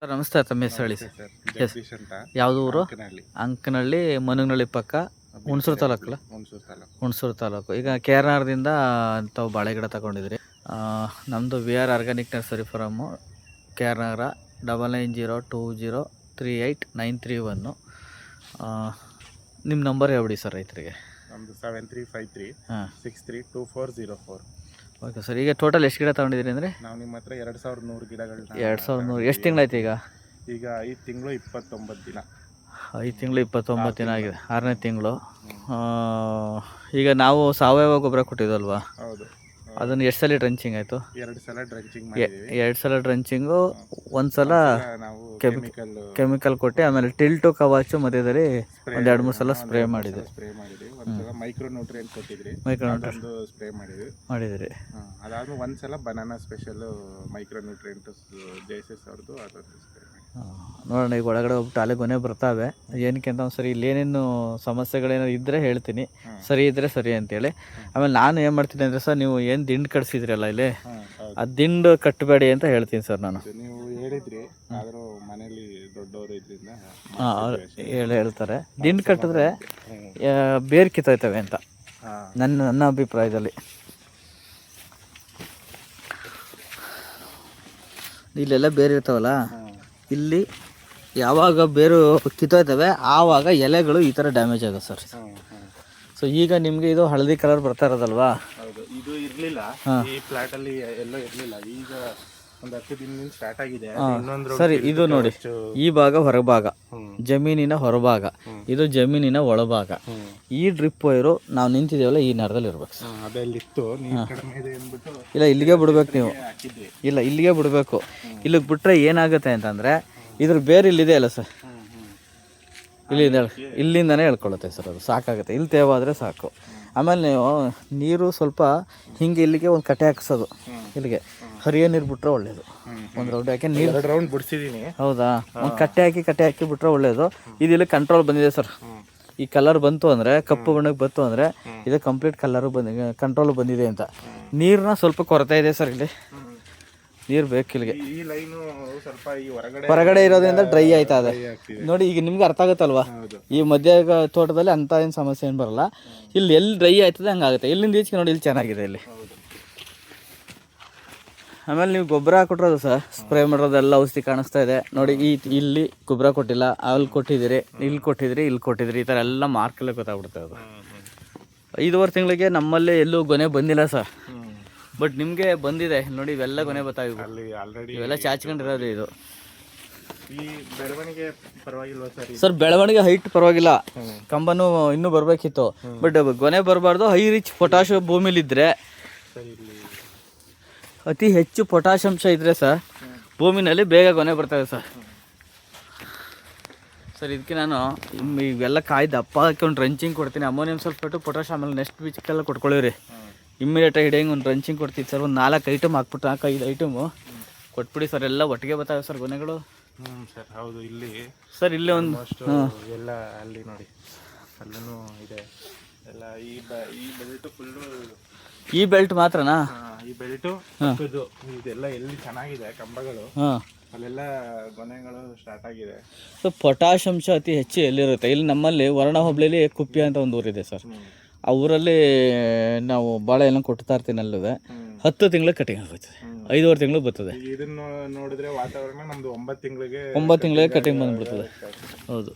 Sir ನಮಸ್ತೆ, ತಮ್ಮ ಹೆಸರು ಹೇಳಿ ನಮಸ್ತೆ ಸರ್. ಸರ್, ಜಗದೀಶ್ ಅಂತ. ಯಾವುದು ಊರು? ಅಂಕನಹಳ್ಳಿ, ಅಂಕನಹಳ್ಳಿ, ಮನುಗನಹಳ್ಳಿ ಪಕ್ಕ, ಹುಣಸೂರು ತಾಲೂಕಲ್ಲ? ಹುಣಸೂರು ತಾಲೂಕು. ಹುಣಸೂರು ತಾಲೂಕು. ಈಗ KRNRದಿಂದ ತಾವು ಬಾಳೆ ಗಿಡ ತಗೊಂಡಿದ್ರಿ. ನಮ್ಮದು VR organic nursery form, KRNR 9902038931. ನಿಮ್ಮ ನಂಬರ್ ಹೇಳ್ಬಿಡಿ ಸರ್ ರೈತರಿಗೆ. ನಮ್ಮದು 7353 ಹಾಂ 632404. Okay sir. ಈಗ ಟೋಟಲ್ ಎಷ್ಟು ಗಿಡ ತಗೊಂಡಿದ್ದೀರಿ ಅಂದರೆ? ನಾವು ನಿಮ್ಮ ಹತ್ರ 2100 ಗಿಡಗಳನ್ನ 2100. ಎಷ್ಟು ತಿಂಗಳಾಯ್ತು ಈಗ? ಈಗ 5 ತಿಂಗಳು 29 ದಿನ. 5 ತಿಂಗಳು 29 ದಿನ ಆಗಿದೆ, 6ನೇ ತಿಂಗಳು. ಈಗ ನಾವು ಸಾವಯವ ಗೊಬ್ಬರ ಕೊಟ್ಟಿದ್ದಲ್ವಾ, ಹೌದು. ಅದನ್ನು ಎಷ್ಟು ಸಲ ಡ್ರಂಚಿಂಗ್ ಆಯಿತು? 2 ಸಲ ಡ್ರಂಚಿಂಗ್ ಮಾಡಿದ್ದೀವಿ. 2 ಸಲ ಡ್ರಂಚಿಂಗು, ಒಂದು ಸಲ ನಾವು ಕೆಮಿಕಲ್ ಕೊಟ್ಟು, ಆಮೇಲೆ ಟಿಲ್ಟು ಕವಾಚು ಮಧ್ಯದಲ್ಲಿ ಒಂದು 2-3 ಸಲ ಸ್ಪ್ರೇ ಮಾಡಿದ್ವಿ. ಒಂದು ಸಲ ಮೈಕ್ರೋ ನ್ಯೂಟ್ರಿಯೆಂಟ್ ಕೊಟ್ಟಿದ್ರಿ, ಒಂದು ಸ್ಪ್ರೇ ಮಾಡಿದ್ರಿ. ಅದಾದ್ಮೇಲೆ ಒಂದು ಸಲ ಬನಾನಾ ಸ್ಪೆಷಲ್ ಮೈಕ್ರೋ ನ್ಯೂಟ್ರಿಯೆಂಟ್ ಜೈಸಸ್ ಅವ್ರದ್ದು ಅದೊಂದು ಸ್ಪ್ರೇ ಮಾಡಿ. ನೋಡೋಣ. ಈಗ ಒಳಗಡೆ ಹೋಗ್ಬಿಟ್ಟು ಅಲೆ ಗೊನೆ ಬರ್ತಾವೆ. ಏನಕ್ಕೆ ಅಂತ ಸರಿ ಇಲ್ಲಿ ಏನೇನು ಸಮಸ್ಯೆಗಳೇನೋ ಇದ್ದರೆ ಹೇಳ್ತೀನಿ, ಸರಿ ಇದ್ದರೆ ಸರಿ ಅಂತೇಳಿ. ಆಮೇಲೆ ನಾನು ಏನು ಮಾಡ್ತೀನಿ ಅಂದರೆ ಸರ್, ನೀವು ಏನು ದಿಂಡು ಕಟ್ಸಿದ್ರಲ್ಲ ಇಲ್ಲಿ, ಆ ದಿಂಡು ಕಟ್ಟಬೇಡಿ ಅಂತ ಹೇಳ್ತೀನಿ ಸರ್ ನಾನು. ನೀವು ಹೇಳಿದ್ರಿ, ಆದರೂ ಮನೇಲಿ ದೊಡ್ಡವರು ಇದ್ರಿಂದ ಹೇಳ್ತಾರೆ ದಿಂಡು ಕಟ್ಟಿದ್ರೆ ಬೇರು ಕಿತ್ತೋಯ್ತವೆ ಅಂತ ನನ್ನ ಅಭಿಪ್ರಾಯದಲ್ಲಿ. ಇಲ್ಲೆಲ್ಲ ಬೇರೆ ಇರ್ತಾವಲ್ಲ, ಇಲ್ಲಿ ಯಾವಾಗ ಬೇರು ಕಿತ್ತೋಯ್ತವೆ ಆವಾಗ ಎಲೆಗಳು ಈ ಥರ ಡ್ಯಾಮೇಜ್ ಆಗುತ್ತೆ ಸರ್. ಸೊ ಈಗ ನಿಮಗೆ ಇದು ಹಳದಿ ಕಲರ್ ಬರ್ತಾ ಇರೋದಲ್ವಾ? ಹೌದು, ಇದು ಇರಲಿಲ್ಲ ಈ ಫ್ಲಾಟ್ ಅಲ್ಲಿ, ಎಲ್ಲೋ ಇರಲಿಲ್ಲ. ಈಗ ಒಂದು 10 ದಿನದಿಂದ ಸ್ಟಾರ್ಟ್ ಆಗಿದೆ. ಸರಿ, ಇದು ನೋಡಿ, ಈ ಭಾಗ ಹೊರಭಾಗ, ಜಮೀನಿನ ಹೊರಭಾಗ, ಇದು ಜಮೀನಿನ ಒಳಭಾಗ. ಈ ಡ್ರಿಪ್ ವೈರು ನಾವು ನಿಂತಿದ್ದೇವಲ್ಲ ಈ ನರದಲ್ಲಿ ಇರ್ಬೇಕು. ಇಲ್ಲ, ಇಲ್ಲಿಗೆ ಬಿಡ್ಬೇಕು ನೀವು. ಇಲ್ಲ, ಇಲ್ಲಿಗೆ ಬಿಡಬೇಕು. ಇಲ್ಲಿಗೆ ಬಿಟ್ರೆ ಏನಾಗುತ್ತೆ ಅಂತಂದರೆ, ಇದ್ರ ಬೇರೆ ಇಲ್ಲಿದೆ ಅಲ್ಲ ಸರ್, ಇಲ್ಲಿಂದನೇ ಹೇಳ್ಕೊಳ್ಳುತ್ತೆ ಸರ್. ಅದು ಸಾಕಾಗುತ್ತೆ, ಇಲ್ಲಿ ತೇವಾದರೆ ಸಾಕು. ಆಮೇಲೆ ನೀವು ನೀರು ಸ್ವಲ್ಪ ಹಿಂಗೆ ಇಲ್ಲಿಗೆ ಒಂದು ಕಟ್ಟೆ ಹಾಕ್ಸೋದು, ಇಲ್ಲಿಗೆ ಹರಿಯೋ ನೀರು ಬಿಟ್ರೆ ಒಳ್ಳೇದು. ಒಂದು ರೌಂಡ್, ಯಾಕೆ ನೀರು 2 ರೌಂಡ್ ಬಿಡಿಸಿದ್ದೀನಿ. ಹೌದಾ? ಒಂದು ಕಟ್ಟೆ ಹಾಕಿ ಬಿಟ್ರೆ ಒಳ್ಳೇದು. ಇದು ಇಲ್ಲಿ ಕಂಟ್ರೋಲ್ ಬಂದಿದೆ ಸರ್. ಈ ಕಲರ್ ಬಂತು ಅಂದರೆ, ಕಪ್ಪು ಬಣ್ಣಕ್ಕೆ ಬಂತು ಅಂದರೆ ಇದು ಕಂಪ್ಲೀಟ್ ಕಲರು ಕಂಟ್ರೋಲ್ ಬಂದಿದೆ ಅಂತ. ನೀರನ್ನ ಸ್ವಲ್ಪ ಕೊರತೆ ಇದೆ ಸರ್, ಇಲ್ಲಿ ನೀರು ಬೇಕು ಇಲ್ಲಿಗೆ. ಈ ಲೈನು ಸ್ವಲ್ಪ ಈ ಹೊರಗಡೆ ಇರೋದ್ರಿಂದ ಡ್ರೈ ಆಯ್ತಾ ಇದೆ ನೋಡಿ. ಈಗ ನಿಮ್ಗೆ ಅರ್ಥ ಆಗುತ್ತಲ್ವಾ, ಈ ಮಧ್ಯ ತೋಟದಲ್ಲಿ ಅಂಥ ಏನು ಸಮಸ್ಯೆ ಏನು ಬರಲ್ಲ. ಇಲ್ಲಿ ಎಲ್ಲಿ ಡ್ರೈ ಆಯ್ತದೆ ಹಂಗಾಗುತ್ತೆ. ಇಲ್ಲಿಂದ ಈಚೆಗೆ ನೋಡಿ, ಇಲ್ಲಿ ಚೆನ್ನಾಗಿದೆ ಇಲ್ಲಿ. ಆಮೇಲೆ ನೀವು ಗೊಬ್ಬರ ಹಾಕೊಟ್ರೋದು ಸರ್, ಸ್ಪ್ರೇ ಮಾಡೋದೆಲ್ಲ ಔಷಧಿ ಕಾಣಿಸ್ತಾ ಇದೆ ನೋಡಿ. ಇಲ್ಲಿ ಗೊಬ್ಬರ ಕೊಟ್ಟಿಲ್ಲ, ಅಲ್ಲಿ ಕೊಟ್ಟಿದ್ದೀರಿ, ಇಲ್ಲಿ ಕೊಟ್ಟಿದ್ರಿ, ಈ ಥರ ಎಲ್ಲ ಮಾರ್ಕೆಲ್ಲ ಗೊತ್ತಾಗ್ಬಿಡ್ತದೆ. ಅದು 5.5 ತಿಂಗಳಿಗೆ ನಮ್ಮಲ್ಲಿ ಎಲ್ಲೂ ಗೊನೆ ಬಂದಿಲ್ಲ ಸರ್. ಬಟ್ ನಿಮಗೆ ಬಂದಿದೆ ನೋಡಿ, ಇವೆಲ್ಲ ಗೊನೆ ಬರ್ತಾಯಿವೆ. ಇವೆಲ್ಲ ಚಾಚ್ಕೊಂಡಿರೋದು. ಇದು ಈ ಬೆಳವಣಿಗೆ ಪರವಾಗಿಲ್ವಾ ಸರ್? ಬೆಳವಣಿಗೆ ಹೈಟ್ ಪರವಾಗಿಲ್ಲ, ಕಂಬನೂ ಇನ್ನೂ ಬರಬೇಕಿತ್ತು. ಬಟ್ ಗೊನೆ ಬರಬಾರ್ದು. ಹೈ ರಿಚ್ ಪೊಟ್ಯಾಶ್ ಭೂಮಿಲಿದ್ದರೆ, ಅತಿ ಹೆಚ್ಚು ಪೊಟ್ಯಾಶ್ ಅಂಶ ಇದ್ದರೆ ಸರ್ ಭೂಮಿನಲ್ಲಿ ಬೇಗ ಗೊನೆ ಬರ್ತವೆ ಸರ್. ಇದಕ್ಕೆ ನಾನು ಇವೆಲ್ಲ ಕಾಯಿ ದಪ್ಪ ಹಾಕೊಂಡು ಡ್ರಂಚಿಂಗ್ ಕೊಡ್ತೀನಿ. ಅಮೋನಿಯಂ ಸಲ್ಫೇಟು, ಪೊಟ್ಯಾಶ್, ಆಮೇಲೆ ನೆಕ್ಸ್ಟ್ ವೀಕ್ಕೆಲ್ಲ ಕೊಟ್ಕೊಳ್ಳಿರಿ. ಇಮ್ಮಿಡಿಯೇಟಾಗಿ ಹಿಡಿಯಂಗೆ ಒಂದು ಡ್ರಂಚಿಂಗ್ ಕೊಡ್ತೀವಿ ಸರ್. ಒಂದು 4 ಐಟಮ್ ಹಾಕ್ಬಿಟ್ಟು, 4-5 ಐಟಮು ಕೊಟ್ಬಿಡಿ ಸರ್. ಎಲ್ಲ ಒಟ್ಟಿಗೆ ಬರ್ತಾವೆ ಸರ್ ಗೊನೆಗಳು. ಸರ್ ಹೌದು. ಇಲ್ಲಿ ಸರ್ ಇಲ್ಲೇ ಒಂದು ಎಲ್ಲ ಅಲ್ಲಿ ನೋಡಿ, ಅಲ್ಲೂ ಇದೆ ಎಲ್ಲ. ಈ ಬೆಲ್ಟು ಫುಲ್ಲು, ಈ ಬೆಲ್ಟ್ ಮಾತ್ರನಾ? ಈ ಬೆಲ್ಟು ಇದೆಲ್ಲ ಎಲ್ಲಿ ಚೆನ್ನಾಗಿದೆ ಕಂಬಗಳು, ಅಲ್ಲೆಲ್ಲ ಗೊನೆಗಳು ಸ್ಟಾರ್ಟ್ ಆಗಿದೆ. ಸೊ ಪೊಟ್ಯಾಶ್ ಅಂಶ ಅತಿ ಹೆಚ್ಚು ಎಲ್ಲಿರುತ್ತೆ? ಇಲ್ಲಿ ನಮ್ಮಲ್ಲಿ ವರ್ಣ ಹೋಬಳಿಲಿ ಕುಪ್ಪಿ ಅಂತ ಒಂದು ಊರಿದೆ ಸರ್. ಆ ಊರಲ್ಲಿ ನಾವು ಬಾಳೆ ಎಲ್ಲ ಕೊಡ್ತಾ ಇರ್ತೀನಿ. ಅಲ್ಲದೆ 10 ತಿಂಗಳಿಗೆ ಕಟಿಂಗ್ ಆಗುತ್ತೆ, 5.5 ತಿಂಗಳು ಬರ್ತದೆ. ಇದನ್ನು ನೋಡಿದ್ರೆ ವಾತಾವರಣ ನಮ್ದು 9 ತಿಂಗಳಿಗೆ ಕಟಿಂಗ್ ಬಂದ್ಬಿಡ್ತದೆ. ಹೌದು,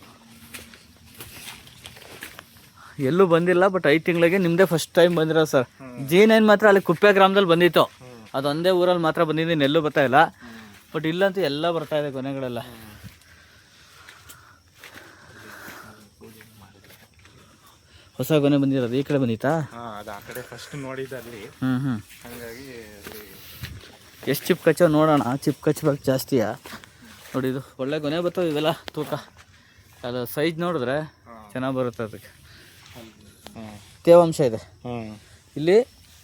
ಎಲ್ಲೂ ಬಂದಿಲ್ಲ. ಬಟ್ 5 ತಿಂಗಳಿಗೆ ನಿಮ್ಮದೇ ಫಸ್ಟ್ ಟೈಮ್ ಬಂದಿರೋ ಸರ್. G9 ಮಾತ್ರ ಅಲ್ಲಿ ಕುಪ್ಪೆ ಗ್ರಾಮದಲ್ಲಿ ಬಂದಿತ್ತು. ಅದೊಂದೇ ಊರಲ್ಲಿ ಮಾತ್ರ ಬಂದಿದ್ದೀನಿ, ಎಲ್ಲೂ ಬರ್ತಾ ಇಲ್ಲ. ಬಟ್ ಇಲ್ಲಂತೂ ಎಲ್ಲ ಬರ್ತಾ ಇದೆ ಕೊನೆಗಳೆಲ್ಲ. ಹೊಸ ಗೊನೆ ಬಂದಿರೋದು ಈ ಕಡೆ ಬಂದಿತ್ತಾ? ಅದು ಆ ಕಡೆ ಫಸ್ಟ್ ನೋಡಿದಲ್ಲಿ. ಹಾಗಾಗಿ ಎಷ್ಟು ಚಿಪ್ ಕಚ್ಚೋ ನೋಡೋಣ. ಚಿಪ್ ಕಚ್ಚಬೇಕು ಜಾಸ್ತಿಯಾ ನೋಡಿ. ಇದು ಒಳ್ಳೆ ಗೊನೆ ಬರ್ತವೆ ಇವೆಲ್ಲ, ತೂಕ ಅದು ಸೈಜ್ ನೋಡಿದ್ರೆ ಚೆನ್ನಾಗಿ ಬರುತ್ತೆ. ಅದಕ್ಕೆ ತೇವಾಂಶ ಇದೆ ಇಲ್ಲಿ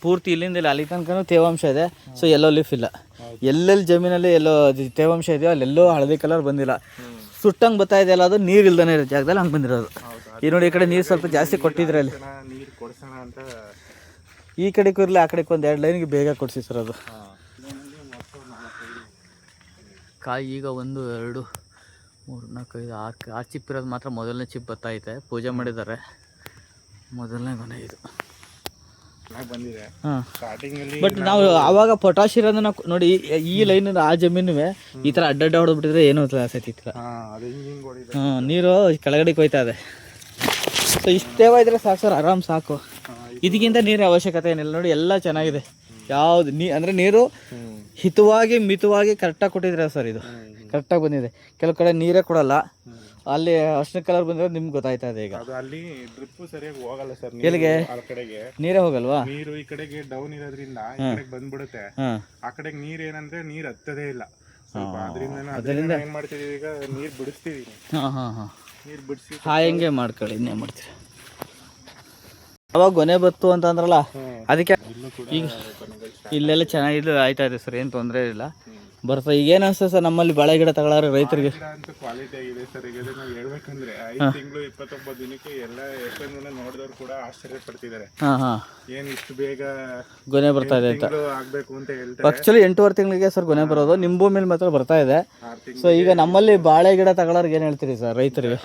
ಪೂರ್ತಿ, ಇಲ್ಲಿಂದ ಇಲ್ಲಿ ಅಲ್ಲಿ ತನಕ ತೇವಾಂಶ ಇದೆ. ಸೊ ಎಲ್ಲೋ ಲೀಫ್ ಇಲ್ಲ. ಎಲ್ಲೆಲ್ಲಿ ಜಮೀನಲ್ಲಿ ಎಲ್ಲೋ ತೇವಾಂಶ ಇದೆಯೋ ಅಲ್ಲೆಲ್ಲೋ ಹಳದಿ ಕಲರ್ ಬಂದಿಲ್ಲ. ಸುಟ್ಟಂಗೆ ಬರ್ತಾ ಇದೆಯಲ್ಲ, ಅದು ನೀರು ಇಲ್ದೇ ಇರೋ ಜಾಗದಲ್ಲಿ ಹಂಗೆ ಬಂದಿರೋದು. ಈ ನೋಡಿ, ಈ ಕಡೆ ನೀರು ಸ್ವಲ್ಪ ಜಾಸ್ತಿ ಕೊಟ್ಟಿದ್ರೆ ಅಲ್ಲಿ ನೀರು ಕೊಡ್ಸೋಣ ಅಂತ ಈ ಕಡೆಗೂ ಇರಲಿ, ಆ ಕಡೆಗೆ ಒಂದು 2 ಲೈನ್ಗೆ ಬೇಗ ಕೊಡಿಸಿ ಸರ್. ಅದು ಕಾಯಿ ಈಗ 1 2 3 4 5 6 ಚಿಪ್ ಇರೋದು ಮಾತ್ರ ಮೊದಲನೇ ಚಿಪ್ ಬತ್ತೈತೆ. ಪೂಜೆ ಮಾಡಿದ್ದಾರೆ. ಮೊದಲನೇ ಗೊನೆ ಇದು. ಚೆನ್ನಾಗಿ ಬಂದಿದೆ ಹಾಂ, ಸ್ಟಾರ್ಟಿಂಗಲ್ಲಿ. ಬಟ್ ನಾವು ಆವಾಗ ಪೊಟಾಶ್ ಇರೋದನ್ನ ನೋಡಿ, ಈ ಲೈನ್ ಆ ಜಮೀನುವೆ ಈ ಥರ ಅಡ್ಡಡ್ಡ ಹೊಡೆದ್ಬಿಟ್ಟಿದ್ರೆ ಏನೂ ಸತಿ ಈ ಥರ. ಅದು ಹಿಂಗೆ ಹೊಡಿದೆ. ನೀರು ಕೆಳಗಡೆ ಕೊಯ್ತಾ ಇದೆ. ಸೊ ಇಷ್ಟೇವ ಇದ್ರೆ ಸಾಕು ಸರ್, ಆರಾಮ್ ಸಾಕು. ಇದಕ್ಕಿಂತ ನೀರಿನ ಅವಶ್ಯಕತೆ ಏನಿಲ್ಲ. ನೋಡಿ ಎಲ್ಲ ಚೆನ್ನಾಗಿದೆ. ಯಾವುದು ಅಂದರೆ ನೀರು ಹಿತವಾಗಿ ಮಿತವಾಗಿ ಕರೆಕ್ಟಾಗಿ ಕೊಟ್ಟಿದ್ರೆ ಸರ್, ಇದು ಕರೆಕ್ಟಾಗಿ ಬಂದಿದೆ. ಕೆಲವು ಕಡೆ ನೀರೇ ಕೊಡಲ್ಲ, ಅಲ್ಲಿ ಅರ್ಶಿನ ಕಲರ್ ಬಂದ್ರೆ ನಿಮ್ಗೆ ಗೊತ್ತಾಯ್ತಾ ಇದೆ. ಈಗ ಅದು ಅಲ್ಲಿ ಡ್ರಿಪ್ ಸರಿಯಾಗಿ ಹೋಗಲ್ಲ ಸರ್. ಎಲ್ಲಿಗೆ ಆ ಕಡೆಗೆ ನೀರೇ ಹೋಗಲ್ವಾ? ನೀರು ಈ ಕಡೆಗೆ ಡೌನ್ ಇರೋದ್ರಿಂದ ಈ ಕಡೆಗೆ ಬಂದ್ಬಿಡುತ್ತೆ. ಆ ಕಡೆಗೆ ನೀರ್ ಏನಂದ್ರೆ ನೀರ್ ಹತ್ತದೇ ಇಲ್ಲ ಸ್ವಲ್ಪ. ಅದರಿಂದ ಏನ್ ಮಾಡ್ತಿದೀವಿ ಈಗ, ನೀರ್ ಬಿಡಿಸ್ತಿದೀವಿ. ನೀರ್ ಬಿಡಿಸಿ ಹೆಂಗೆ ಮಾಡ್ಕೊಳ್ಳಿ, ಇನ್ನೇ ಮಾಡ್ತೀರಿ. ಅವಾಗ ಗೊನೆ ಬತ್ತು ಅಂತ ಅಂದ್ರಲ್ಲ, ಅದಕ್ಕೆ ಈಗ ಇಲ್ಲೆಲ್ಲ ಚೆನ್ನಾಗಿದ್ದು ಆಯ್ತಾ ಇದೆ ಸರ್, ಏನು ತೊಂದರೆ ಇಲ್ಲ. ಬರ್ತಾ ಈಗ ಏನು ಅನ್ಸುತ್ತೆ ಸರ್, ನಮ್ಮಲ್ಲಿ ಬಾಳೆ ಗಿಡ ತಗೊಳ್ಳೋರು ರೈತರಿಗೆ ಕ್ವಾಲಿಟಿ ಆಗಿದೆ ಸರ್. ಈಗ ನಾವು ಹೇಳ್ಬೇಕಂದ್ರೆ 5 ತಿಂಗಳು 29 ದಿನಕ್ಕೆ ಎಲ್ಲ ಎಷ್ಟೊಂದು ಜನ ನೋಡಿದವ್ರು ಕೂಡ ಆಶ್ಚರ್ಯ ಪಡ್ತಿದ್ದಾರೆ. ಏನ್ ಇಷ್ಟು ಬೇಗ ಗೊನೆ ಬರ್ತಾ ಇದೆ ಅಂತ ಆಗ್ಬೇಕು ಅಂತ ಹೇಳ್ತಾರೆ. ಆಕ್ಚುಲಿ 8.5 ತಿಂಗಳಿಗೆ ಸರ್ ಗೊನೆ ಬರೋದು. ನಿಮ್ಮ ಭೂಮಿಲಿ ಮಾತ್ರ ಬರ್ತಾ ಇದೆ. ಸೊ ಈಗ ನಮ್ಮಲ್ಲಿ ಬಾಳೆ ಗಿಡ ತಗೊಳ್ಳೋರ್ಗೆ ಏನು ಹೇಳ್ತೀರಿ ಸರ್ ರೈತರಿಗೆ?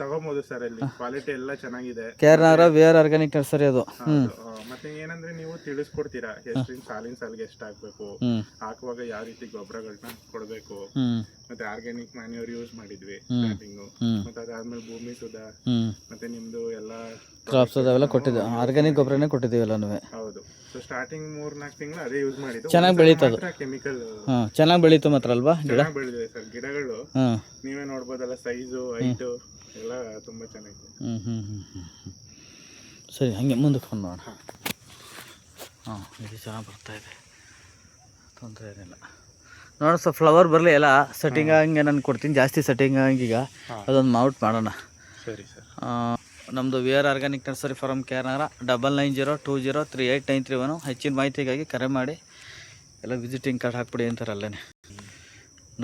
ತಗೋಬಹುದು ಸರ್, ಇಲ್ಲಿ ಕ್ವಾಲಿಟಿ ಎಲ್ಲ ಚೆನ್ನಾಗಿದೆ. ಕೇರ್ನಾರ ವೇರ್ ಆರ್ಗಾನಿಕ್ ನರ್ಸರಿ ಅದು. ಮತ್ತೆ ಏನಂದ್ರೆ ನೀವು ತಿಳಿಸ್ಕೊಡ್ತೀರಾ ಎಷ್ಟಿನ ಸಾಲಿನ ಸಾಲಿಗೆ ಎಷ್ಟು ಹಾಕ್ಬೇಕು, ಹಾಕುವಾಗ ಯಾವ ರೀತಿ ಗೊಬ್ಬರಗಳನ್ನ ಕೊಡ್ಬೇಕು. ಮತ್ತೆ ಆರ್ಗ್ಯಾನಿಕ್ ಮ್ಯಾನ್ಯೂರ್ ಯೂಸ್ ಮಾಡಿದ್ವಿ ಸ್ಟಾರ್ಟಿಂಗು. ಮತ್ತೆ ಅದಾದ್ಮೇಲೆ ಭೂಮಿ ಸುಧಾ, ಮತ್ತೆ ನಿಮ್ದು ಎಲ್ಲ ಕ್ರಾಪ್ಸ್ ಅವೆಲ್ಲ ಕೊಟ್ಟಿದ್ದೆ. ಆರ್ಗ್ಯಾನಿಕ್ ಗೊಬ್ಬರನೇ ಕೊಟ್ಟಿದ್ದೀವಿ ಎಲ್ಲನೂ. ಹೌದು. ಸೊ ಸ್ಟಾರ್ಟಿಂಗ್ 3-4 ತಿಂಗಳು ಅದೇ ಯೂಸ್ ಮಾಡಿದ್ದು. ಚೆನ್ನಾಗಿ ಬೆಳೀತದು. ಕೆಮಿಕಲ್ ಚೆನ್ನಾಗಿ ಬೆಳೀತು ಮಾತ್ರ ಅಲ್ವಾ ಗಿಡ? ಚೆನ್ನಾಗಿ ಬೆಳೆದಿದೆ ಸರ್ ಗಿಡಗಳು. ನೀವೇ ನೋಡ್ಬೋದಲ್ಲ, ಸೈಜು ಹೈಟು ಎಲ್ಲ ತುಂಬಾ ಚೆನ್ನಾಗಿದೆ. ಸರಿ, ಹಂಗೆ ಮುಂದಕ್ಕೆ ಬಂದು ನೋಡೋಣ. ಇದು ಚೆನ್ನಾಗಿ ಬರ್ತಾ ಇದೆ, ತೊಂದರೆ ಏನಿಲ್ಲ. ನೋಡೋಣ ಸರ್, ಫ್ಲವರ್ ಬರಲಿ ಎಲ್ಲ ಸೆಟ್ಟಿಂಗ್ ಹಂಗೆ ನಾನು ಕೊಡ್ತೀನಿ. ಜಾಸ್ತಿ ಸೆಟ್ಟಿಂಗ್ ಹಂಗೀಗ ಅದೊಂದು ಮೌಟ್ ಮಾಡೋಣ. ಸರಿ ಸರ್. ನಮ್ಮದು V R organic nursery farm ಕೇರ್ನಗರ. 9902038331. ಹೆಚ್ಚಿನ ಮಾಹಿತಿಗಾಗಿ ಕರೆ ಮಾಡಿ. ಎಲ್ಲ ವಿಸಿಟಿಂಗ್ ಕಾರ್ಡ್ ಹಾಕ್ಬಿಡಿ ಅಂತಾರೆ ಅಲ್ಲೇ.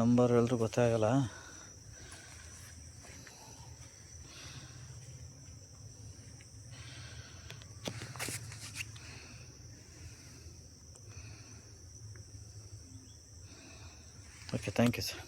ನಂಬರ್ ಎಲ್ಲರೂ ಗೊತ್ತಾಗಲ್ಲ. Okay, thank you sir.